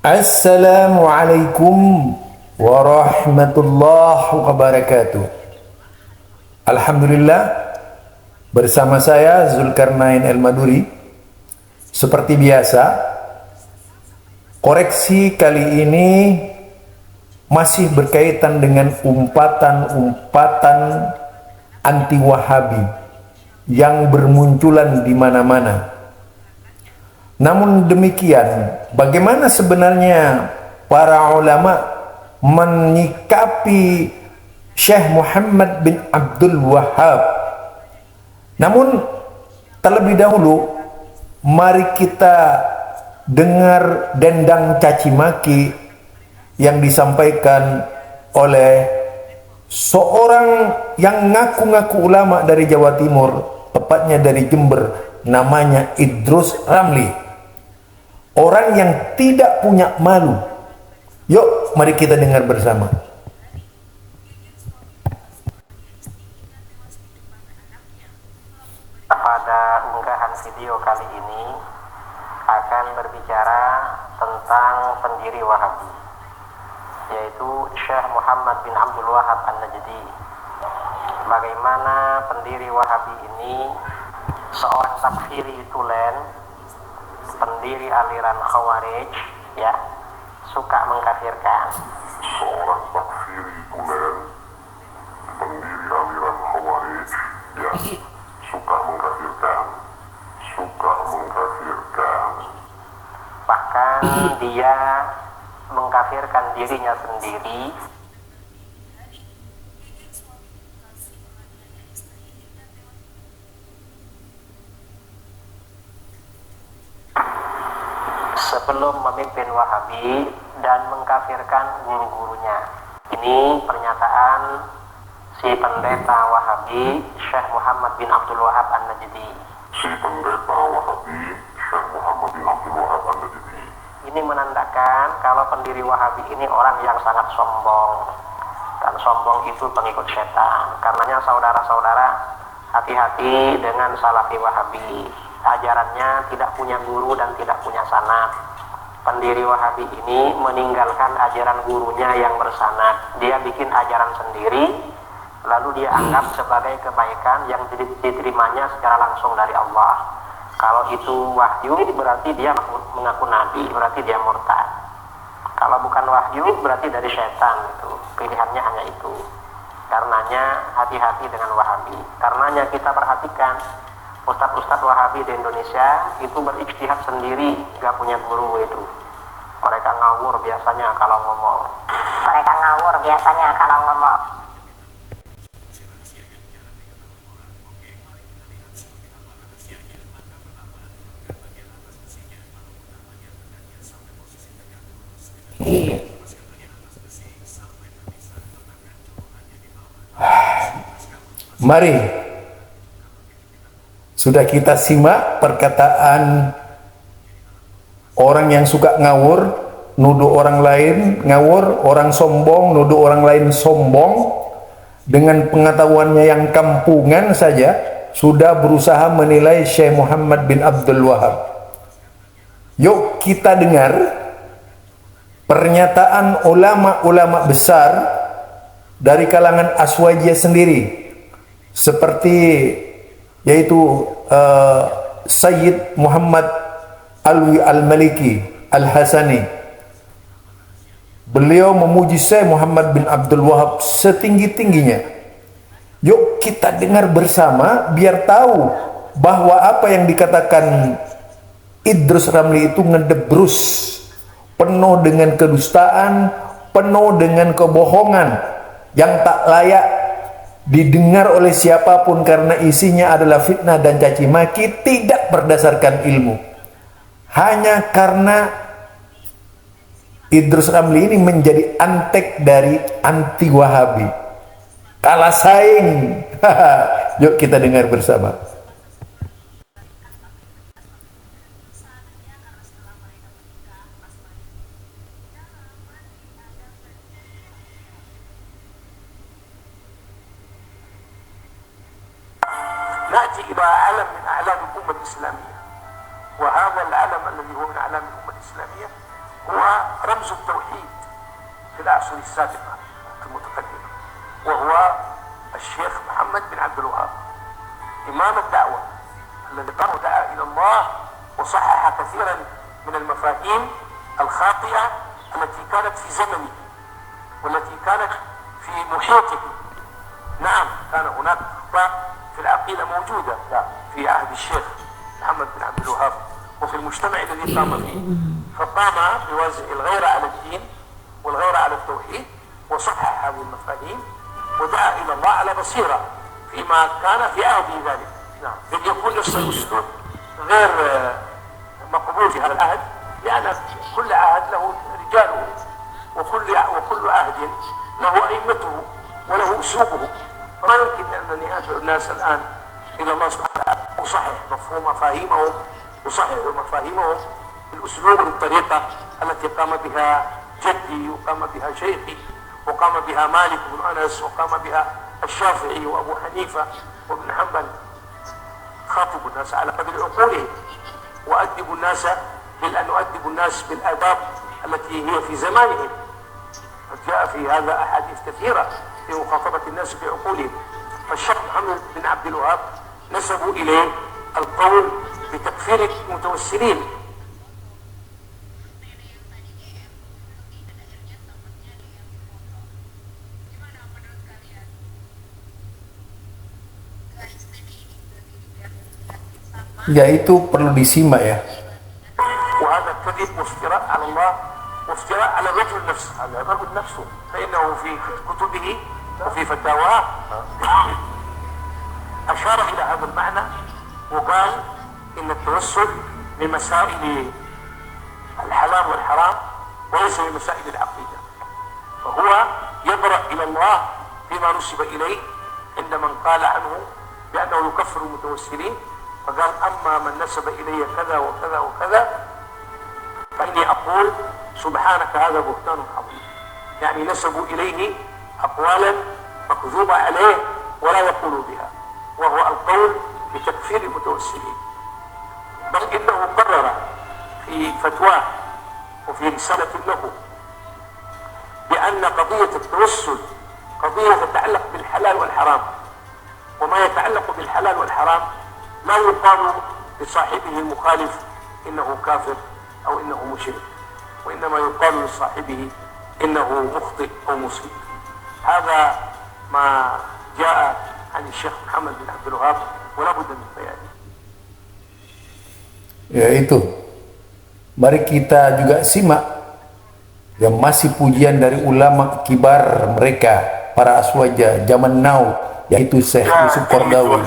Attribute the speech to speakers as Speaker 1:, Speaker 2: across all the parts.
Speaker 1: Assalamualaikum warahmatullahi wabarakatuh. Alhamdulillah, bersama saya Zulkarnain El-Maduri. Seperti biasa, koreksi kali ini masih berkaitan dengan umpatan-umpatan anti-Wahabi yang bermunculan di mana-mana. Namun demikian, bagaimana sebenarnya para ulama menyikapi Syekh Muhammad bin Abdul Wahhab? Namun terlebih dahulu, mari kita dengar dendang caci maki yang disampaikan oleh seorang yang ngaku-ngaku ulama dari Jawa Timur, tepatnya dari Jember, namanya Idrus Ramli. Orang yang tidak punya malu. Yuk, mari kita dengar bersama.
Speaker 2: Pada unggahan video kali ini akan berbicara tentang pendiri Wahabi, yaitu Syekh Muhammad bin Abdul Wahhab An-Najdi. Bagaimana pendiri Wahabi ini seorang takfiri tulen, pendiri aliran Khawarij, ya, suka mengkafirkan.
Speaker 3: Seorang takfiri tulen, pendiri aliran Khawarij, ya, suka mengkafirkan.
Speaker 2: Bahkan dia mengkafirkan dirinya sendiri sebelum memimpin Wahabi dan mengkafirkan guru-gurunya. Ini pernyataan si pendeta Wahabi Syekh Muhammad bin Abdul Wahhab An-Najdi.
Speaker 3: Si pendeta Wahabi Syekh Muhammad bin Abdul Wahhab An-Najdi.
Speaker 2: Ini menandakan kalau pendiri Wahabi ini orang yang sangat sombong, dan sombong itu pengikut setan. Karenanya saudara-saudara, hati-hati dengan Salafi Wahabi. Ajarannya tidak punya guru dan tidak punya sanad. Pendiri Wahabi ini meninggalkan ajaran gurunya yang bersanad. Dia bikin ajaran sendiri, lalu dia anggap sebagai kebaikan yang diterimanya secara langsung dari Allah. Kalau itu wahyu, berarti dia mengaku nabi, berarti dia murtad. Kalau bukan wahyu, berarti dari setan. Itu pilihannya hanya itu. Karenanya hati-hati dengan Wahabi. Karenanya kita perhatikan ustadz-ustadz Wahabi di Indonesia itu berijtihad sendiri, gak punya guru itu. Mereka ngawur biasanya kalau ngomong.
Speaker 1: Mari, sudah kita simak perkataan orang yang suka ngawur, nuduh orang lain ngawur, orang sombong, nuduh orang lain sombong, dengan pengetahuannya yang kampungan saja sudah berusaha menilai Syekh Muhammad bin Abdul Wahhab. Yuk kita dengar pernyataan ulama-ulama besar dari kalangan Aswajiyah sendiri, seperti yaitu Sayyid Muhammad Alwi Al-Maliki Al-Hasani. Beliau memuji Syekh Muhammad bin Abdul Wahhab setinggi-tingginya. Yuk kita dengar bersama biar tahu bahwa apa yang dikatakan Idrus Ramli itu ngedebrus, penuh dengan kedustaan, penuh dengan kebohongan yang tak layak didengar oleh siapapun karena isinya adalah fitnah dan caci maki, tidak berdasarkan ilmu. Hanya karena Idrus Ramli ini menjadi antek dari anti Wahabi, kalah saing. Yuk kita dengar bersama.
Speaker 4: نأتي إلى علم من أعلام الأمة الإسلامية، وهذا العلم الذي هو من أعلام الأمة الإسلامية هو رمز التوحيد في العصر السابقة المتقدمة، وهو الشيخ محمد بن عبد الوهاب إمام الدعوة الذي قام دعا إلى الله وصحح كثيرا من المفاهيم الخاطئة التي كانت في زمنه والتي كانت في محيطه. نعم، كان هناك أخطاء في العقيدة موجودة في عهد الشيخ محمد بن عبد الوهاب وفي المجتمع الذي قام فيه، فقام بوازع الغيرة على الدين والغيرة على التوحيد وصحح هذه المفاهيم ودعا إلى الله على بصيرة فيما كان في عهده ذلك. نعم، قد يكون نفس الأسلوب غير مقبول في هذا العهد، لأن كل عهد له رجاله وكل عهد له أئمته وله أسلوبه، فما يمكن أنني أدعو الناس الآن إلى الله سبحانه وتعالى أصحح مفاهيمهم بالأسلوب والطريقة التي قام بها جدي وقام بها شيخي وقام بها مالك بن أنس وقام بها الشافعي وأبو حنيفة وابن حنبل. خاطبوا الناس على قدر عقولهم وأدبوا الناس أن نؤدب الناس بالآداب التي هي في زمانهم. قد جاء في هذا أحاديث كثيرة في مخاطبة الناس بعقولهم. فالشيخ محمد بن عبد الوهاب نسبوا إليه القول بتكفير المتوسلين.
Speaker 1: Ya, itu perlu disimak ya.
Speaker 4: وهذا كذب وافتراء على الله وافتراء على الرجل نفسه، على الرجل نفسه، فإنه في كتبه وفي فتاواه أشار إلى هذا المعنى وقال إن التوسل من مسائل الحلال والحرام وليس من مسائل العقيدة، فهو يبرأ إلى الله فيما نسب إليه عند من قال عنه بأنه يكفر المتوسلين، فقال أما من نسب إلي كذا وكذا وكذا فإني أقول سبحانك هذا بهتان عظيم. يعني نسبوا إليه أقوالا مكذوبة عليه ولا يقول بها، وهو القول بتكفير المتوسلين. بل إنه قرر في فتواه وفي رسالة له بأن قضية التوسل قضية تتعلق بالحلال والحرام، وما يتعلق بالحلال والحرام لا يقال لصاحبه المخالف إنه كافر أو إنه مشرك، وإنما يقال لصاحبه إنه مخطئ أو مسلم. هذا ما جاء عن الشيخ محمد بن عبد الوهاب ولا بد من بيانه.
Speaker 1: Ya itu. Mari kita juga simak yang masih pujian dari ulama kibar mereka, para aswaja zaman now, yaitu Syekh Yusuf Qaradawi.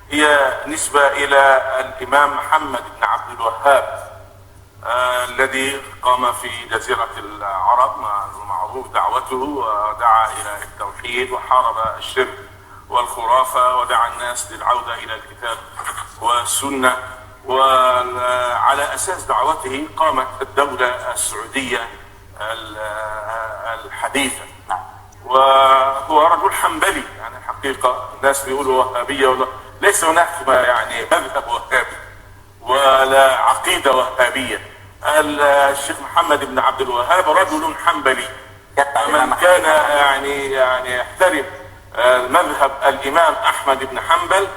Speaker 5: هي نسبة إلى الإمام محمد بن عبد الوهاب الذي قام في جزيرة العرب، معروف دعوته ودعا إلى التوحيد وحارب الشرك والخرافة ودعا الناس للعودة إلى الكتاب والسنة، وعلى أساس دعوته قامت الدولة السعودية الحديثة. وهو رجل حنبلي، يعني حقيقة الناس بيقولوا وهابية ليس هناك يعني مذهب وهابي ولا عقيدة وهابية. الشيخ محمد بن عبد الوهاب رجل حنبلي، من كان يعني يحترم مذهب الإمام أحمد بن حنبل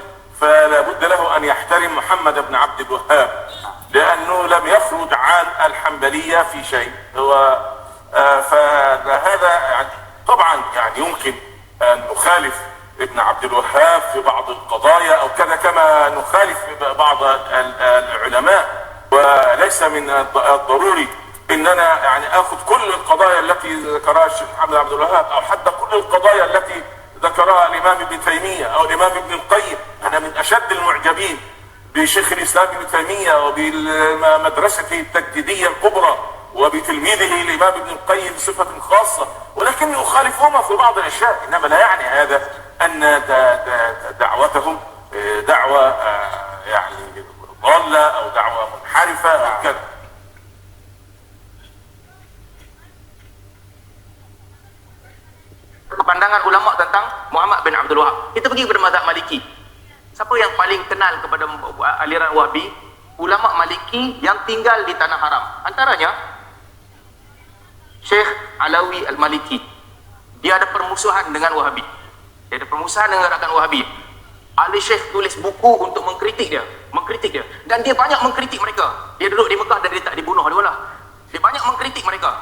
Speaker 5: فلا بد له أن يحترم محمد بن عبد الوهاب، لأنه لم يخرج عن الحنبلية في شيء. فهذا يعني طبعا يعني يمكن أن نخالف ابن عبد الوهاب في بعض القضايا أو كذا، كما نخالف بعض العلماء، وليس من الضروري اننا يعني اخذ كل القضايا التي ذكرها الشيخ محمد عبد الوهاب او حتى كل القضايا التي ذكرها الامام ابن تيميه او الامام ابن القيم. انا من اشد المعجبين بشيخ الاسلام ابن تيميه وبمدرسته التجديديه الكبرى وبتلميذه الامام ابن القيم بصفه خاصه، ولكني اخالفهما في بعض الاشياء، انما لا يعني هذا ان دعوتهم دعوه يعني ضاله او دعوه منحرفه او كذا.
Speaker 6: Pandangan ulama tentang Muhammad bin Abdul Wahab. Kita pergi kepada mazhab Maliki. Siapa yang paling kenal kepada aliran Wahbi? Ulama Maliki yang tinggal di tanah haram. Antaranya Syekh Alawi Al-Maliki. Dia ada permusuhan dengan Wahabi. Dia ada permusuhan dengan gerakan Wahabi. Ali Syekh tulis buku untuk mengkritik dia. Dan dia banyak mengkritik mereka. Dia duduk di Mekah dan dia tak dibunuh dulu lah. Dia banyak mengkritik mereka.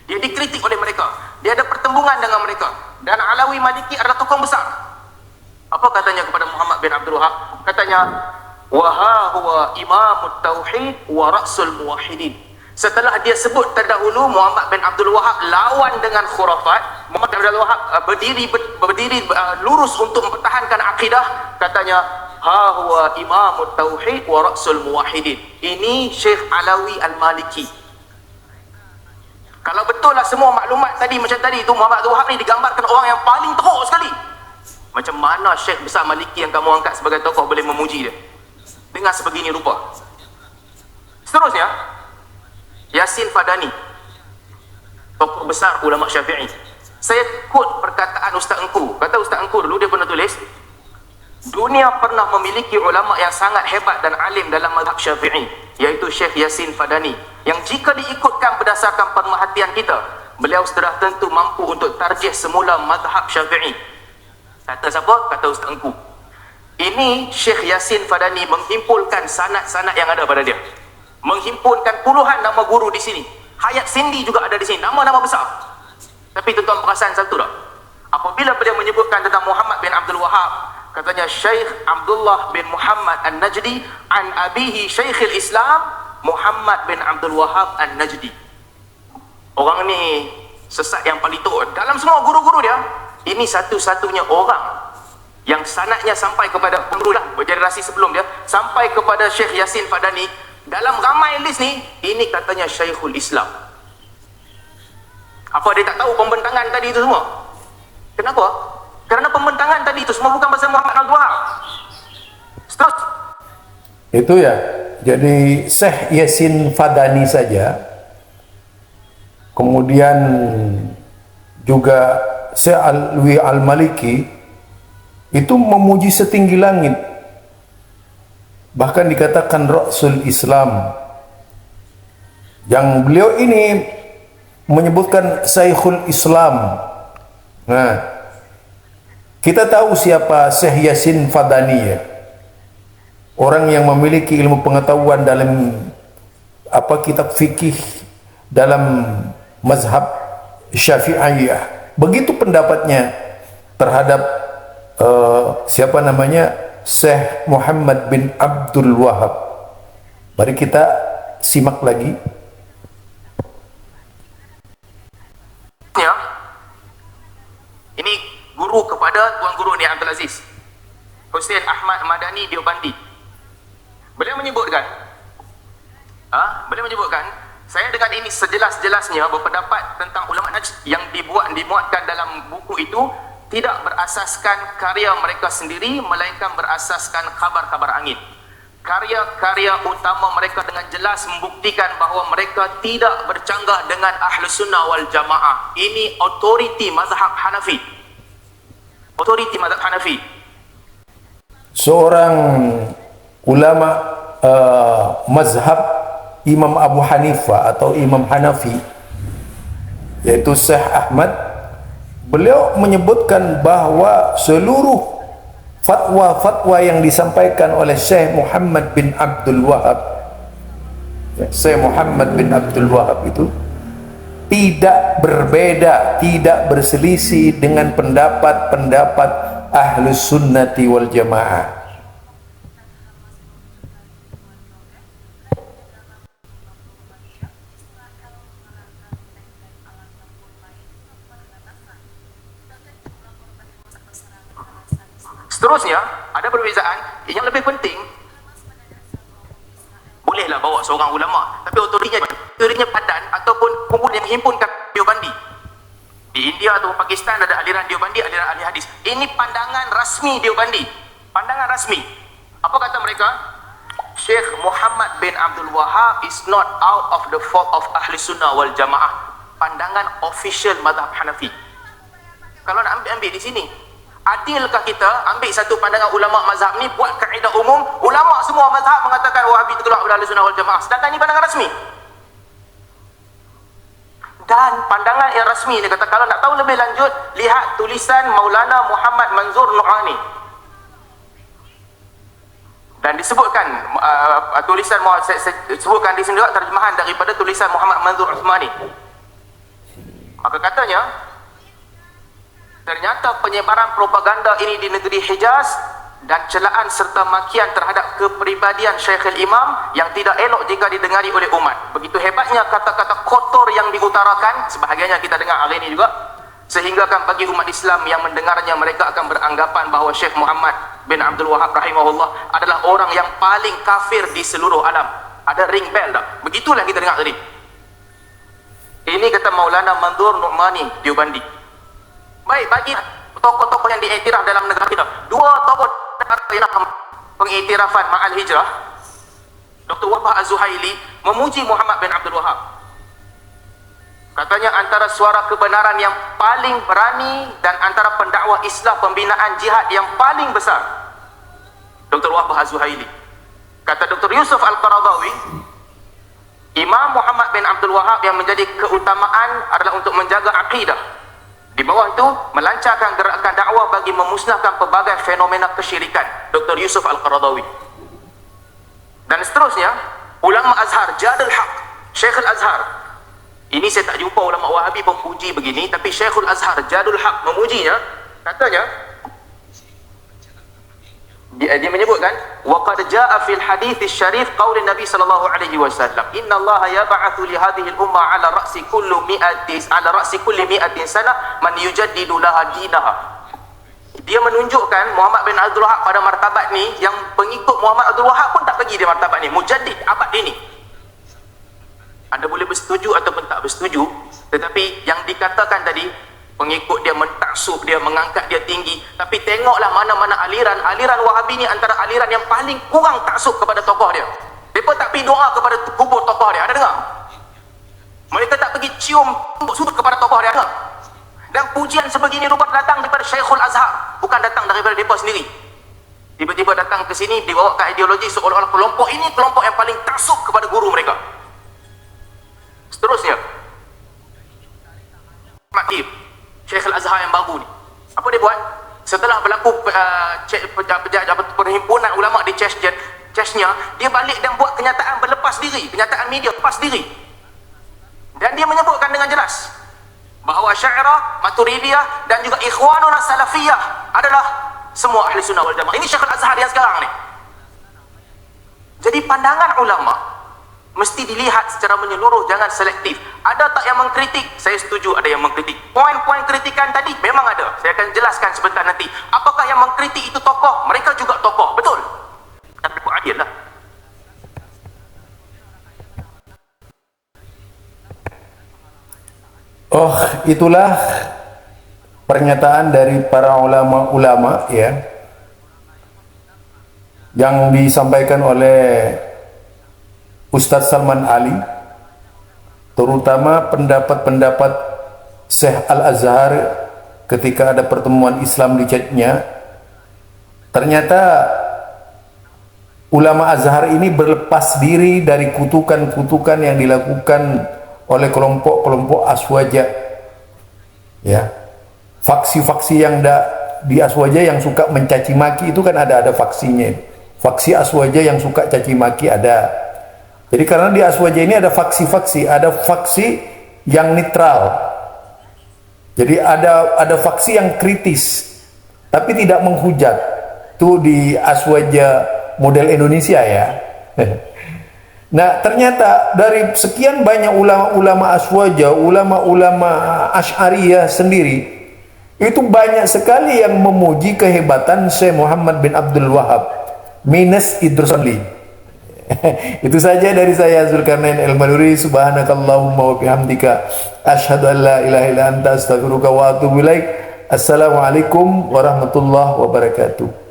Speaker 6: Dia dikritik oleh mereka. Dia ada pertembungan dengan mereka. Dan Alawi Maliki adalah tokoh besar. Apa katanya kepada Muhammad bin Abdul Wahab? Katanya, "Wa huwa imamut tauhid wa ra'sul muwahhidin." Setelah dia sebut terdahulu Muhammad bin Abdul Wahab lawan dengan khurafat, Muhammad bin Abdul Wahab berdiri lurus untuk mempertahankan akidah, katanya, "Ha huwa imamut tauhid wa ra'sul muwahhidin." Ini Syekh Alawi Al-Maliki. Kalau betul lah semua maklumat tadi macam tadi itu, Muhammad Abdul Wahab ni digambarkan orang yang paling teruk sekali. Macam mana Syekh besar Maliki yang kamu angkat sebagai tokoh boleh memuji dia dengan sebegini rupa? Seterusnya, Yasin Fadani, tokoh besar ulama Syafi'i. Saya quote perkataan Ustaz Engku. Kata Ustaz Engku dulu, dia pernah tulis, dunia pernah memiliki ulama yang sangat hebat dan alim dalam mazhab Syafi'i, iaitu Syekh Yasin Fadani, yang jika diikutkan berdasarkan pemerhatian kita, beliau sudah tentu mampu untuk tarjih semula mazhab Syafi'i. Kata siapa? Kata Ustaz Engku. Ini Syekh Yasin Fadani menghimpulkan sanad-sanad yang ada pada dia, menghimpunkan puluhan nama guru di sini. Hayat Sindi juga ada di sini, nama-nama besar. Tapi tuan-tuan perasan satu tak? Apabila beliau menyebutkan tentang Muhammad bin Abdul Wahab, katanya Syekh Abdullah bin Muhammad An-Najdi an abihi Syekhul Islam Muhammad bin Abdul Wahab An-Najdi. Orang ni sesat yang paling teruk. Dalam semua guru-guru dia, ini satu-satunya orang yang sanadnya sampai kepada penggurulah bergenerasi sebelum dia, sampai kepada Syekh Yasin Fadani. Dalam ramai list ni, ini katanya Syekhul Islam. Apa dia tak tahu pembentangan tadi itu semua? Kenapa? Kerana pembentangan tadi itu semua bukan pasal Muhammad Abdul Wahab. Terus
Speaker 1: Itu ya. Jadi Syekh Yasin Fadani saja, kemudian juga Syekh Alawi Al-Maliki itu memuji setinggi langit. Bahkan dikatakan Rasul Islam. Yang beliau ini menyebutkan Syekhul Islam. Nah, kita tahu siapa Syekh Yasin Fadani ya. Orang yang memiliki ilmu pengetahuan dalam kitab fikih dalam mazhab Syafi'iyah. Begitu pendapatnya terhadap siapa namanya, Syekh Muhammad bin Abdul Wahab. Mari kita simak lagi.
Speaker 6: ya, ini guru kepada Tuan Guru ni Abdul Aziz Hussein Ahmad Madani Diobandi. Beliau menyebutkan, saya dengan ini sejelas-jelasnya berpendapat tentang ulama Najd yang dimuatkan dalam buku itu tidak berasaskan karya mereka sendiri, melainkan berasaskan khabar-khabar angin. Karya-karya utama mereka dengan jelas membuktikan bahawa mereka tidak bercanggah dengan Ahlus Sunnah wal Jamaah. Ini otoriti mazhab Hanafi. Otoriti mazhab Hanafi.
Speaker 1: Seorang ulama mazhab Imam Abu Hanifah atau Imam Hanafi, yaitu Syekh Ahmad, beliau menyebutkan bahawa seluruh fatwa-fatwa yang disampaikan oleh Syekh Muhammad bin Abdul Wahab, Syekh Muhammad bin Abdul Wahab itu tidak berbeda, tidak berselisih dengan pendapat-pendapat Ahlus Sunnati wal Jamaah.
Speaker 6: Seterusnya, ada perbezaan yang lebih penting. Bolehlah bawa seorang ulama, tapi otorinya padan ataupun kumpulan yang himpunkan Diobandi. Di India atau Pakistan ada aliran Diobandi, aliran ahli hadis. Ini pandangan rasmi Diobandi. Pandangan rasmi. Apa kata mereka? Syekh Muhammad bin Abdul Wahab is not out of the fault of Ahli Sunnah wal Jamaah. Pandangan official mazhab Hanafi. Kalau nak ambil di sini, adilkah kita ambil satu pandangan ulama mazhab ni buat kaedah umum, ulama semua mazhab mengatakan Wahabi itu keluar dari Ahli Sunnah wal Jamaah, sedangkan ini pandangan rasmi. Dan pandangan yang rasmi, dia kata kalau nak tahu lebih lanjut, lihat tulisan Maulana Muhammad Manzur Nu'ani. Dan disebutkan tulisan sebutkan di sini juga terjemahan daripada tulisan Muhammad Manzur Uthmani. Maka katanya, ternyata penyebaran propaganda ini di negeri Hijaz dan celaan serta makian terhadap kepribadian Syekhul Imam yang tidak elok jika didengari oleh umat. Begitu hebatnya kata-kata kotor yang diutarakan, sebahagiannya kita dengar hari ini juga, sehingga kan bagi umat Islam yang mendengarnya mereka akan beranggapan bahawa Syekh Muhammad bin Abdul Wahab rahimahullah adalah orang yang paling kafir di seluruh alam. Ada ring bell tak? Begitulah kita dengar tadi. Ini kata Maulana Manzur Nu'mani Deobandi. Baik, bagi tokoh-tokoh yang diiktiraf dalam negara kita, dua tokoh dalam pengiktirafan Ma'al Hijrah, Dr. Wahbah Az-Zuhaili memuji Muhammad bin Abdul Wahab. Katanya antara suara kebenaran yang paling berani dan antara pendakwah Islam pembinaan jihad yang paling besar, Dr. Wahbah Az-Zuhaili. Kata Dr. Yusuf Al-Qaradawi, Imam Muhammad bin Abdul Wahab yang menjadi keutamaan adalah untuk menjaga akidah. Di bawah itu, melancarkan gerakan dakwah bagi memusnahkan pelbagai fenomena kesyirikan. Dr. Yusuf Al-Qaradawi. Dan seterusnya, ulama Azhar, Jadul Haq, Syekhul Azhar. Ini saya tak jumpa ulama Wahabi memuji begini, tapi Syekhul Azhar, Jadul Haq memujinya. Katanya, dia menyebutkan, وَقَدْ جَاءَ فِي الْحَدِيثِ الشَّرِيفِ قَوْلِ النَّبِي صلى الله عليه وسلم إِنَّ اللَّهَ يَبْعَثُ لِهَذِهِ الْأُمَّةِ عَلَى رَأْسِ كُلِّ مِئَةٍ سَنَةٍ مَنْ يُجَدِّدُ لَهَا دِينَهَا. Dia menunjukkan Muhammad bin Abdul Wahab pada martabat ni, yang pengikut Muhammad Abdul Wahab pun tak bagi dia martabat ni, mujaddid, abad ini. Anda boleh bersetuju ataupun tak bersetuju, tetapi yang dikatakan tadi, pengikut dia mentaksub dia, mengangkat dia tinggi. Tapi tengoklah mana-mana aliran Wahabi ni antara aliran yang paling kurang taksub kepada tokoh dia. Mereka tak pergi doa kepada kubur tokoh dia, ada dengar? Mereka tak pergi cium sudut kepada tokoh dia, ada? Dan pujian sebegini rupa datang daripada Syekhul Azhar, bukan datang daripada mereka sendiri. Tiba-tiba datang ke sini, dibawakan ideologi seolah-olah kelompok ini kelompok yang paling taksub kepada guru mereka. Seterusnya, Makib Syekhul Azhar yang baru ni, apa dia buat? Setelah berlaku perhimpunan ulama di Chechnya, dia balik dan buat kenyataan berlepas diri, kenyataan media lepas diri. Dan dia menyebutkan dengan jelas bahawa Syairah, Maturidiyah dan juga Ikhwanuna Salafiyah adalah semua ahli sunnah wal jamaah. Ini Syekhul Azhar yang sekarang ni. Jadi pandangan ulama mesti dilihat secara menyeluruh, jangan selektif. Ada tak yang mengkritik? Saya setuju ada yang mengkritik. Poin-poin kritikan tadi memang ada. Saya akan jelaskan sebentar nanti. Apakah yang mengkritik itu tokoh? Mereka juga tokoh, betul. Tapi buat adil lah.
Speaker 1: Oh, itulah pernyataan dari para ulama-ulama ya, yang disampaikan oleh Ustaz Salman Ali, terutama pendapat-pendapat Syekh Al-Azhar ketika ada pertemuan Islam di Chechnya. Ternyata ulama Azhar ini berlepas diri dari kutukan-kutukan yang dilakukan oleh kelompok-kelompok Aswaja ya. Faksi-faksi yang di Aswaja yang suka mencaci maki itu kan ada faksinya. Faksi Aswaja yang suka caci maki ada. Jadi karena di Aswaja ini ada faksi-faksi, ada faksi yang netral. Jadi ada faksi yang kritis, tapi tidak menghujat. Itu di Aswaja model Indonesia ya. Nah, ternyata dari sekian banyak ulama-ulama Aswaja, ulama-ulama Asy'ariyah sendiri, itu banyak sekali yang memuji kehebatan Syekh Muhammad bin Abdul Wahab minus Idrus Ali. Itu saja dari saya, Zulkarnain Al-Maduri. Subhanakallahumma wa bihamdika asyhadu an la ilaha illa anta astaghfiruka wa atubu ilaik. Assalamualaikum warahmatullahi wabarakatuh.